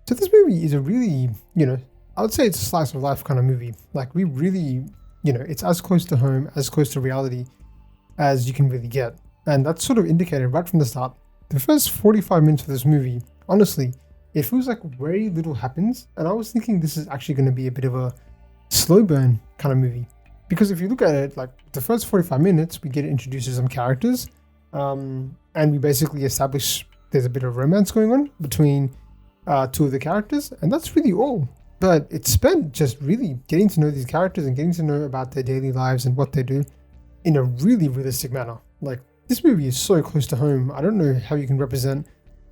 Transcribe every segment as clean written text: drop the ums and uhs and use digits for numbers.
So this movie is a really, I would say it's a slice of life kind of movie. Like we really, it's as close to home, as close to reality as you can really get. And that's sort of indicated right from the start. The first 45 minutes of this movie, honestly, it feels like very little happens. And I was thinking this is actually going to be a bit of a slow burn kind of movie. Because if you look at it, like the first 45 minutes, we get introduced to some characters. And we basically establish there's a bit of romance going on between two of the characters. And that's really all. But it's spent just really getting to know these characters and getting to know about their daily lives and what they do in a really realistic manner. Like, this movie is so close to home. I don't know how you can represent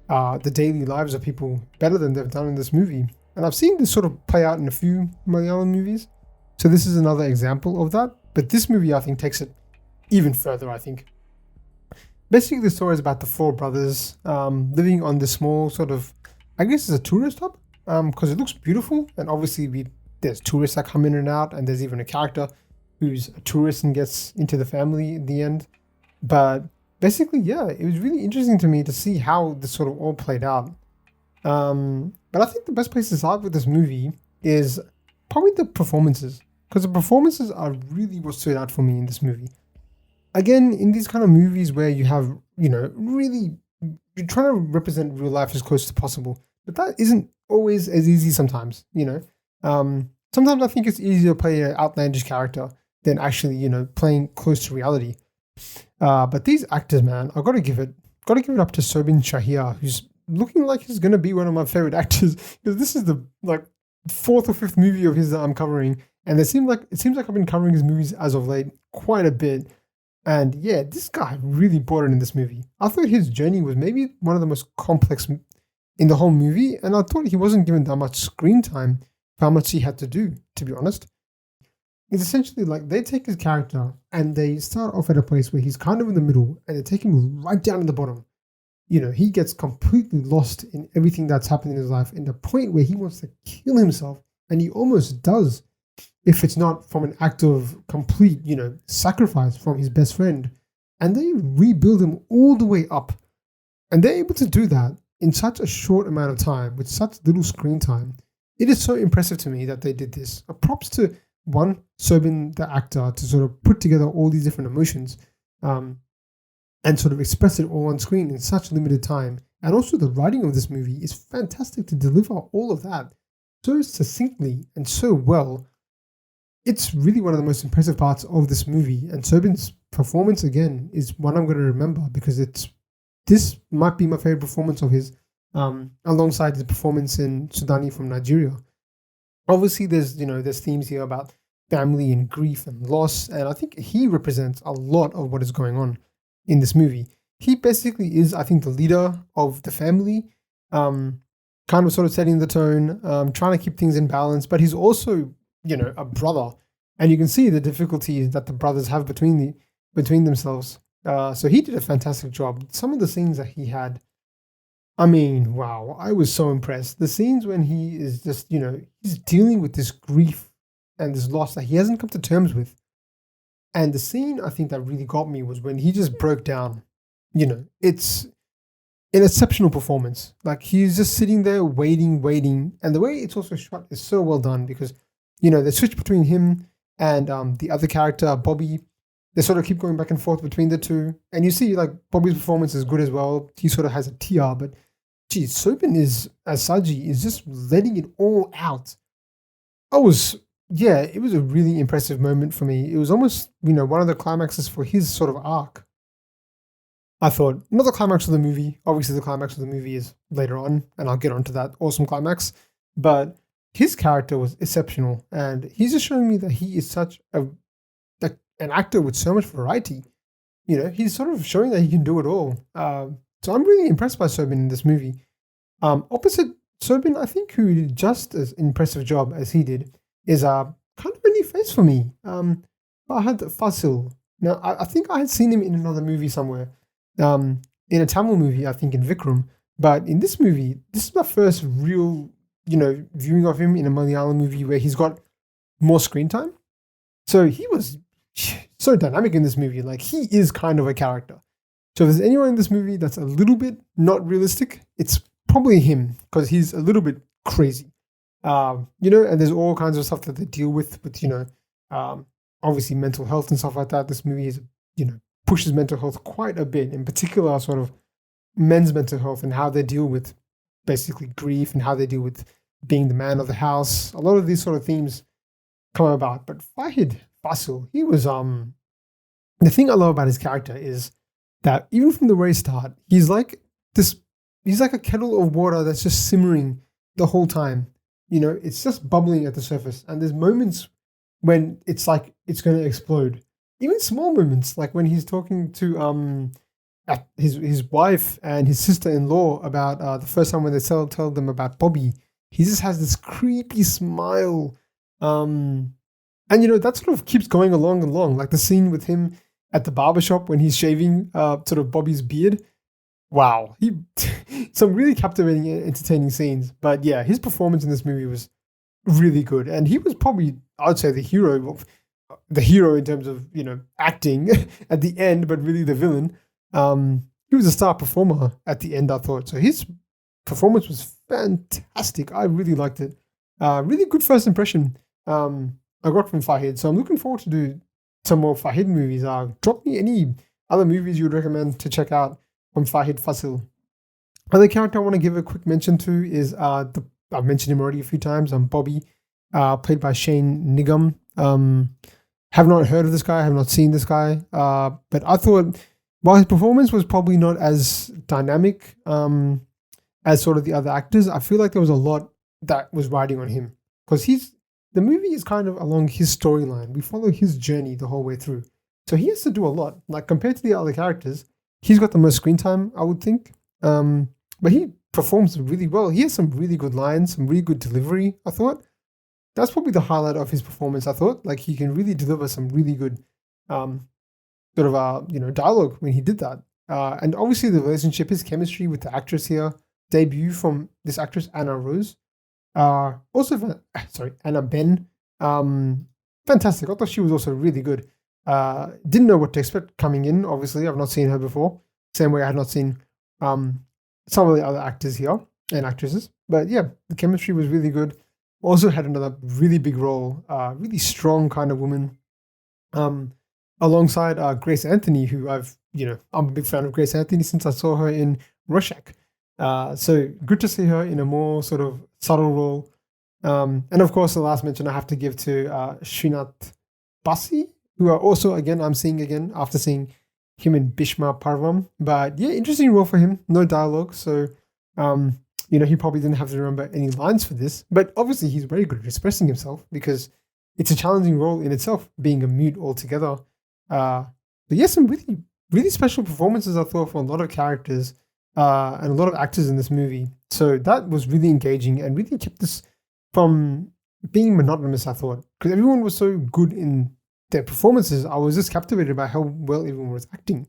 the daily lives of people better than they've done in this movie. And I've seen this sort of play out in a few Malayalam movies. So this is another example of that. But this movie, I think, takes it even further, I think. Basically, the story is about the four brothers living on this small sort of, I guess it's a tourist hub, because it looks beautiful. And obviously, there's tourists that come in and out. And there's even a character who's a tourist and gets into the family in the end. But basically, yeah, it was really interesting to me to see how this sort of all played out. But I think the best place to start with this movie is probably the performances, because the performances are really what stood out for me in this movie. Again, in these kind of movies where you have, really, you're trying to represent real life as close as possible, but that isn't always as easy sometimes, Sometimes I think it's easier to play an outlandish character than actually, playing close to reality. But these actors, man, I've got to give it up to Soubin Shahir, who's looking like he's gonna be one of my favorite actors, because this is the fourth or fifth movie of his that I'm covering, and it seems like I've been covering his movies as of late quite a bit. And yeah, this guy really brought it in this movie. I thought his journey was maybe one of the most complex in the whole movie, and I thought he wasn't given that much screen time for how much he had to do, to be honest. It's essentially like they take his character and they start off at a place where he's kind of in the middle and they take him right down to the bottom. He gets completely lost in everything that's happening in his life, in the point where he wants to kill himself, and he almost does, if it's not from an act of complete, sacrifice from his best friend. And they rebuild him all the way up. And they're able to do that in such a short amount of time, with such little screen time. It is so impressive to me that they did this. Props to one, Soubin, the actor, to sort of put together all these different emotions and sort of express it all on screen in such limited time. And also the writing of this movie is fantastic to deliver all of that so succinctly and so well. It's really one of the most impressive parts of this movie. And Soubin's performance, again, is one I'm going to remember, because this might be my favorite performance of his, alongside his performance in Sudani from Nigeria. Obviously, there's themes here about family and grief and loss, and I think he represents a lot of what is going on in this movie. He basically is, I think, the leader of the family, kind of sort of setting the tone, trying to keep things in balance, but he's also, a brother, and you can see the difficulties that the brothers have between themselves. So he did a fantastic job. Some of the scenes that he had, I mean, wow, I was so impressed. The scenes when he is just, he's dealing with this grief and this loss that he hasn't come to terms with. And the scene I think that really got me was when he just broke down. It's an exceptional performance. Like, he's just sitting there waiting. And the way it's also shot is so well done, because, they switch between him and the other character, Bobby. They sort of keep going back and forth between the two. And you see, like, Bobby's performance is good as well. He sort of has a TR, but geez, Soubin as Saji is just letting it all out. It was a really impressive moment for me. It was almost, one of the climaxes for his sort of arc. I thought, not the climax of the movie. Obviously, the climax of the movie is later on, and I'll get onto that awesome climax. But his character was exceptional, and he's just showing me that he is such an actor with so much variety. He's sort of showing that he can do it all. So I'm really impressed by Soubin in this movie. Opposite Soubin, I think, who did just as impressive job as he did, is kind of a new face for me. Fahadh Faasil. Now, I think I had seen him in another movie somewhere, in a Tamil movie, I think in Vikram. But in this movie, this is my first real, viewing of him in a Malayalam movie where he's got more screen time. So he was so dynamic in this movie. Like, he is kind of a character. So if there's anyone in this movie that's a little bit not realistic, it's probably him, because he's a little bit crazy. And there's all kinds of stuff that they deal with, um, obviously mental health and stuff like that. This movie is, pushes mental health quite a bit, in particular, sort of men's mental health and how they deal with basically grief and how they deal with being the man of the house. A lot of these sort of themes come about. But Fahid Faasil, he was the thing I love about his character is that even from the very start, this he's like a kettle of water that's just simmering the whole time. It's just bubbling at the surface. And there's moments when it's like it's gonna explode. Even small moments, like when he's talking to his wife and his sister-in-law about the first time when they tell them about Bobby. He just has this creepy smile. And that sort of keeps going along and along. Like the scene with him at the barbershop when he's shaving sort of Bobby's beard. Wow. He some really captivating and entertaining scenes. But yeah, his performance in this movie was really good. And he was probably, I would say, the hero in terms of, acting at the end, but really the villain. He was a star performer at the end, I thought. So his performance was fantastic. I really liked it. Really good first impression I got from Fahid. So I'm looking forward to do some more Fahid movies. Drop me any other movies you would recommend to check out from Fahid Faasil. Other character I want to give a quick mention to is I've mentioned him already a few times. Bobby, played by Shane Nigam. Have not heard of this guy. Have not seen this guy. But I thought, while his performance was probably not as dynamic as sort of the other actors, I feel like there was a lot that was riding on him because the movie is kind of along his storyline. We follow his journey the whole way through. So he has to do a lot. Like compared to the other characters, he's got the most screen time, I would think. But he performs really well. He has some really good lines, some really good delivery, I thought. That's probably the highlight of his performance, I thought. Like he can really deliver some really good dialogue when he did that. And obviously the relationship, his chemistry with the actress here, debut from this actress, Anna Rose. Anna Ben. Fantastic. I thought she was also really good. Didn't know what to expect coming in, obviously. I've not seen her before. Same way I had not seen some of the other actors here and actresses. But yeah, the chemistry was really good. Also had another really big role, really strong kind of woman. Alongside Grace Anthony, who I'm a big fan of Grace Anthony since I saw her in Rorschach. So good to see her in a more sort of subtle role. And of course, the last mention I have to give to Srinath Basi, who are also, again, I'm seeing again after seeing him in Bhishma Parvam. But yeah, interesting role for him. No dialogue. So, he probably didn't have to remember any lines for this. But obviously, he's very good at expressing himself because it's a challenging role in itself, being a mute altogether. But yeah, some really, really special performances, I thought, for a lot of characters. And a lot of actors in this movie. So that was really engaging and really kept this from being monotonous, I thought. Because everyone was so good in their performances. I was just captivated by how well everyone was acting.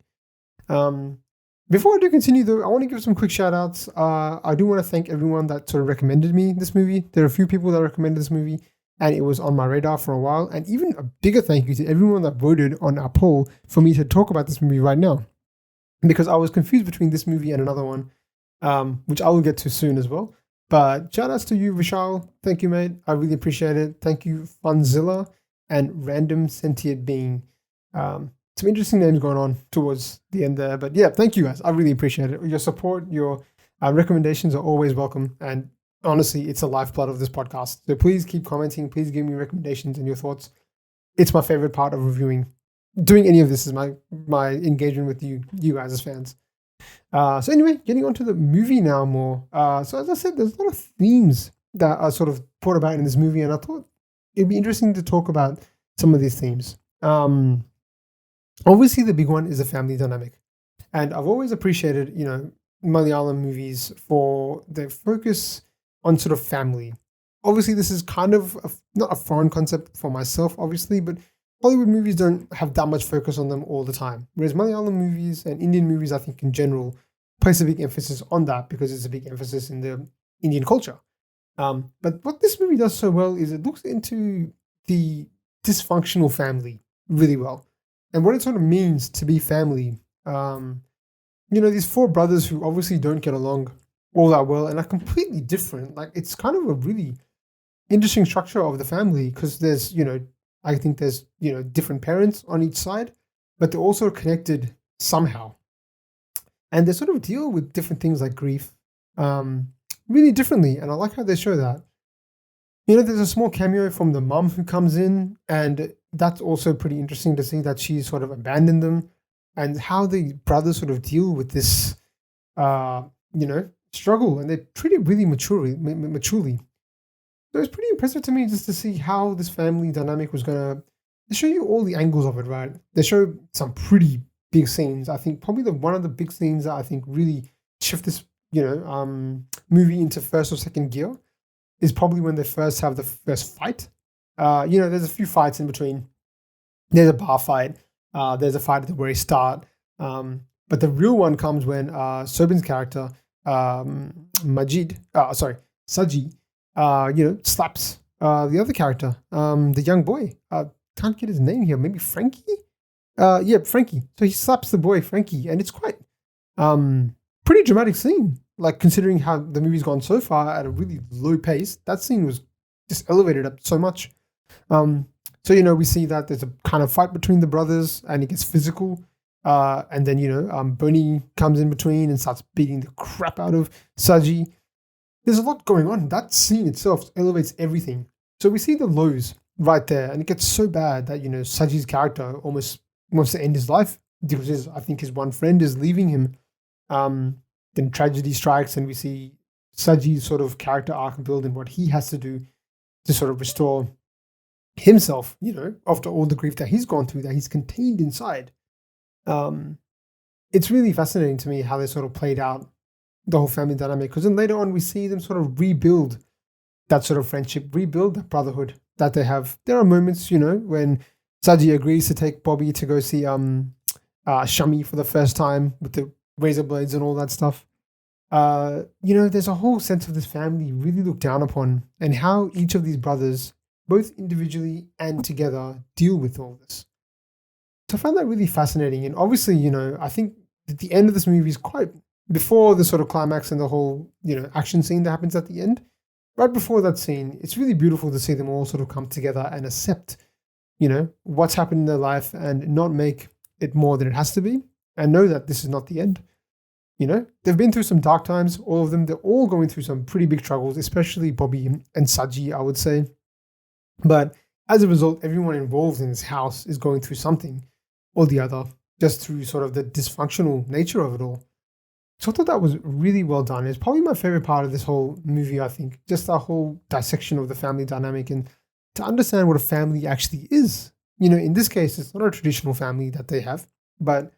Before I do continue, though, I want to give some quick shout outs. I do want to thank everyone that sort of recommended me this movie. There are a few people that recommended this movie, and it was on my radar for a while. And even a bigger thank you to everyone that voted on our poll for me to talk about this movie right now. Because I was confused between this movie and another one, which I will get to soon as well. But shout outs to you, Vishal. Thank you, mate. I really appreciate it. Thank you, Funzilla and Random Sentient Being. Some interesting names going on towards the end there. But yeah, thank you guys. I really appreciate it. Your support, your recommendations are always welcome. And honestly, it's a lifeblood of this podcast. So please keep commenting. Please give me recommendations and your thoughts. It's my favorite part of reviewing. Doing any of this is my engagement with you guys as fans. So anyway, getting on to the movie now more. So as I said, there's a lot of themes that are sort of brought about in this movie, and I thought it'd be interesting to talk about some of these themes. Obviously, the big one is the family dynamic, and I've always appreciated, Malayalam movies for their focus on sort of family. Obviously, this is kind of not a foreign concept for myself, obviously, but Hollywood movies don't have that much focus on them all the time. Whereas Malayalam movies and Indian movies, I think in general, place a big emphasis on that because it's a big emphasis in the Indian culture. But what this movie does so well is it looks into the dysfunctional family really well and what it sort of means to be family. These four brothers who obviously don't get along all that well and are completely different. Like it's kind of a really interesting structure of the family because there's, I think there's, different parents on each side, but they're also connected somehow. And they sort of deal with different things like grief um, really differently. And I like how they show that. There's a small cameo from the mum who comes in, and that's also pretty interesting to see that she sort of abandoned them and how the brothers sort of deal with this, uh, struggle. And they treat it really maturely. So it's pretty impressive to me just to see how this family dynamic was gonna. They show you all the angles of it, right? They show some pretty big scenes. I think probably the one of the big scenes that I think really shift this, movie into first or second gear is probably when they first have the first fight. There's a few fights in between. There's a bar fight. There's a fight at the very start. But the real one comes when Soubin's character, Saji, slaps the other character, the young boy. Can't get his name here. Maybe Frankie? Yeah, Frankie. So he slaps the boy Frankie, and it's quite pretty dramatic scene. Like considering how the movie's gone so far at a really low pace, that scene was just elevated up so much. So we see that there's a kind of fight between the brothers, and it gets physical. And then Bonnie comes in between and starts beating the crap out of Saji. There's a lot going on. That scene itself elevates everything. So we see the lows right there, and it gets so bad that Saji's character almost wants to end his life because I think his one friend is leaving him. Then tragedy strikes, and we see Saji's sort of character arc build and what he has to do to sort of restore himself, after all the grief that he's gone through, that he's contained inside. It's really fascinating to me how they sort of played out the whole family dynamic, because then later on we see them sort of rebuild that sort of friendship, rebuild that brotherhood that they have. There are moments, when Saji agrees to take Bobby to go see Shami for the first time with the razor blades and all that stuff. There's a whole sense of this family really looked down upon, and how each of these brothers, both individually and together, deal with all this. So I found that really fascinating. And obviously, I think that the end of this movie is quite before the sort of climax and the whole, action scene that happens at the end. Right before that scene, it's really beautiful to see them all sort of come together and accept, what's happened in their life and not make it more than it has to be, and know that this is not the end. They've been through some dark times, all of them. They're all going through some pretty big struggles, especially Bobby and Saji, I would say. But as a result, everyone involved in this house is going through something or the other, just through sort of the dysfunctional nature of it all. So I thought that was really well done. It's probably my favorite part of this whole movie, I think. Just the whole dissection of the family dynamic and to understand what a family actually is. In this case, it's not a traditional family that they have, but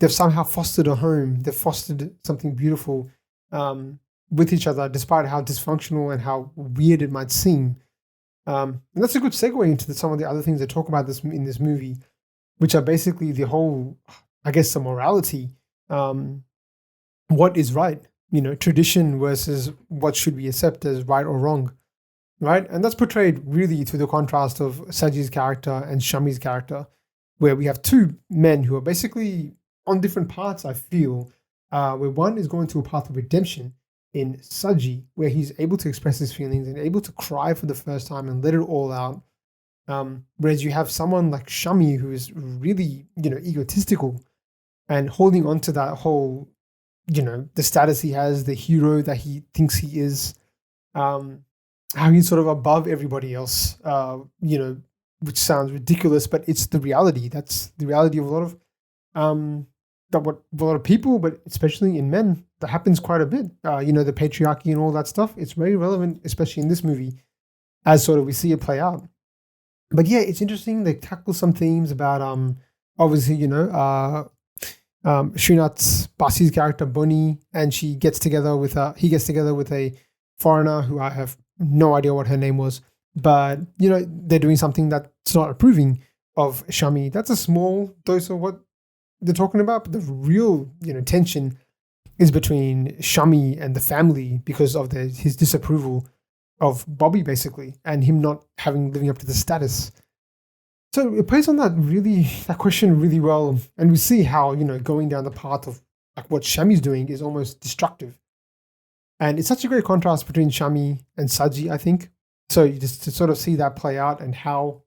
they've somehow fostered a home. They've fostered something beautiful with each other, despite how dysfunctional and how weird it might seem. And that's a good segue into some of the other things they talk about in this movie, which are basically the whole, I guess, the morality. What is right? Tradition versus what should we accept as right or wrong, right? And that's portrayed really through the contrast of Saji's character and Shami's character, where we have two men who are basically on different paths, I feel, where one is going through a path of redemption in Saji, where he's able to express his feelings and able to cry for the first time and let it all out. Whereas you have someone like Shami who is really, egotistical and holding on to that whole, the status he has, the hero that he thinks he is, how he's sort of above everybody else, which sounds ridiculous, but it's the reality. That's the reality of a lot of people, but especially in men, that happens quite a bit. The patriarchy and all that stuff. It's very relevant, especially in this movie, as sort of we see it play out. But yeah, it's interesting. They tackle some themes about obviously, Srinath's Basi's character Bonnie, and he gets together with a foreigner who I have no idea what her name was, but they're doing something that's not approving of Shami. That's a small dose of what they're talking about, but the real tension is between Shami and the family because of his disapproval of Bobby, basically, and him not living up to the status. So it plays on that question really well, and we see how going down the path of like what Shami's doing is almost destructive. And it's such a great contrast between Shami and Saji, I think. So you just to sort of see that play out and how,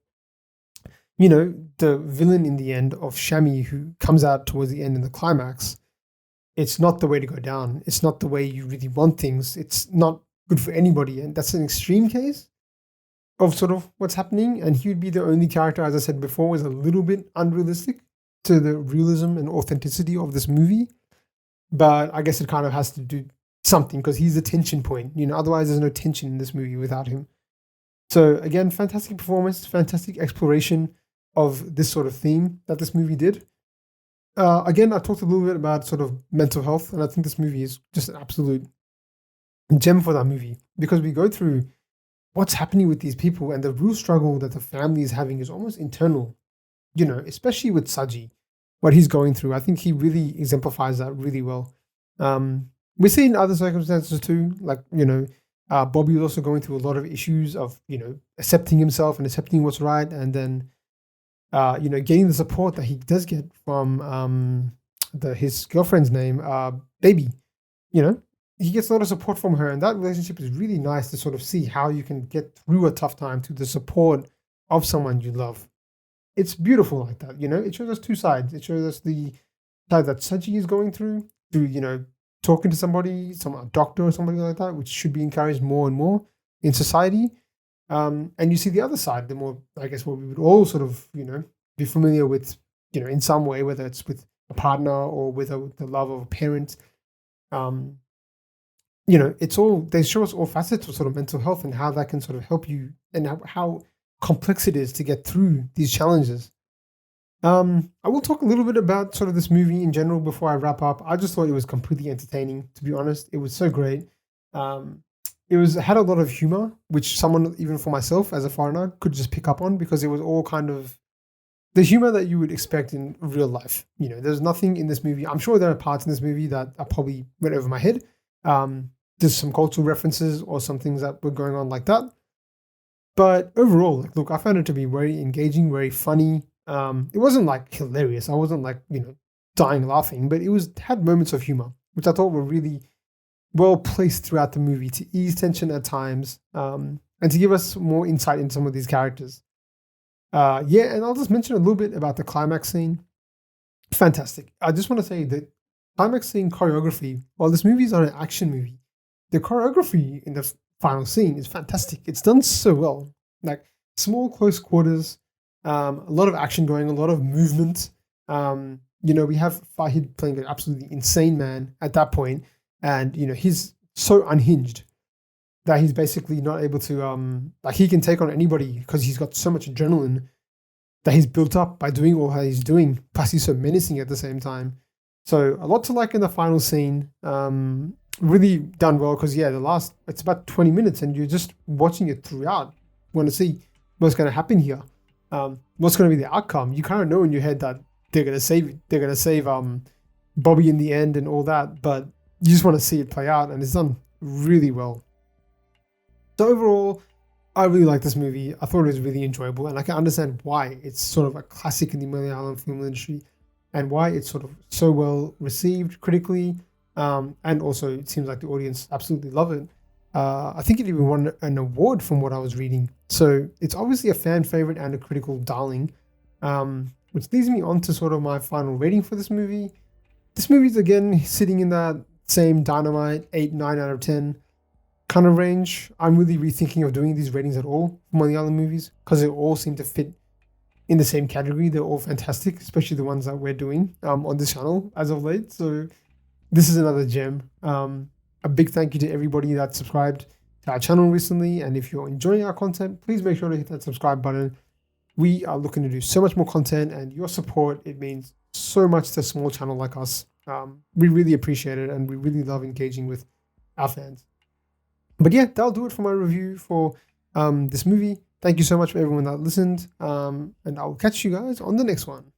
the villain in the end of Shami, who comes out towards the end in the climax, it's not the way to go down. It's not the way you really want things. It's not good for anybody. And that's an extreme case of sort of what's happening. And he would be the only character, as I said before, was a little bit unrealistic to the realism and authenticity of this movie. But I guess it kind of has to do something because he's the tension point. Otherwise there's no tension in this movie without him. So again, fantastic performance, fantastic exploration of this sort of theme that this movie did. Again, I talked a little bit about sort of mental health, and I think this movie is just an absolute gem for that movie because we go through what's happening with these people and the real struggle that the family is having is almost internal, especially with Saji, what he's going through. I think he really exemplifies that really well. We see in other circumstances too, like, Bobby was also going through a lot of issues of, accepting himself and accepting what's right. And then, getting the support that he does get from his girlfriend's name, Baby, he gets a lot of support from her. And that relationship is really nice to sort of see how you can get through a tough time to the support of someone you love. It's beautiful like that, it shows us two sides. It shows us the side that Saji is going through, talking to somebody, a doctor or somebody like that, which should be encouraged more and more in society. And you see the other side, the more, I guess, what we would all sort of, be familiar with, in some way, whether it's with a partner or with the love of a parent. It's all, they show us all facets of sort of mental health and how that can sort of help you and how complex it is to get through these challenges. I will talk a little bit about sort of this movie in general before I wrap up. I just thought it was completely entertaining, to be honest. It was so great. It had a lot of humor, which someone, even for myself as a foreigner, could just pick up on because it was all kind of the humor that you would expect in real life. There's nothing in this movie. I'm sure there are parts in this movie that I probably went over my head. There's some cultural references or some things that were going on like that. But overall, look, I found it to be very engaging, very funny. It wasn't like hilarious. I wasn't like, dying laughing, but it had moments of humor, which I thought were really well placed throughout the movie to ease tension at times, and to give us more insight into some of these characters. And I'll just mention a little bit about the climax scene. Fantastic. I just want to say that climax scene choreography, while this movie is not an action movie, the choreography in the final scene is fantastic. It's done so well. Like small, close quarters, a lot of action going, a lot of movement. We have Fahid playing an absolutely insane man at that point, and he's so unhinged that he's basically not able to he can take on anybody because he's got so much adrenaline that he's built up by doing all that he's doing. Plus, he's so menacing at the same time. So a lot to like in the final scene. Really done well because it's about 20 minutes and you're just watching it throughout. You want to see what's going to happen here. What's going to be the outcome? You kind of know in your head that they're going to save Bobby in the end and all that, but you just want to see it play out, and it's done really well. So overall, I really like this movie. I thought it was really enjoyable, and I can understand why it's sort of a classic in the Malayalam film industry, and why it's sort of so well received critically, and also it seems like the audience absolutely love it. I think it even won an award from what I was reading. So it's obviously a fan favorite and a critical darling, which leads me on to sort of my final rating for this movie. This movie's again sitting in that same dynamite 8, 9 out of 10 kind of range. I'm really rethinking of doing these ratings at all for Malayalam movies because they all seem to fit in the same category. They're all fantastic, especially the ones that we're doing on this channel as of late. So this is another gem. A big thank you to everybody that subscribed to our channel recently. And if you're enjoying our content, please make sure to hit that subscribe button. We are looking to do so much more content, and your support, it means so much to a small channel like us. We really appreciate it, and we really love engaging with our fans. But yeah, that'll do it for my review for this movie. Thank you so much for everyone that listened, and I'll catch you guys on the next one.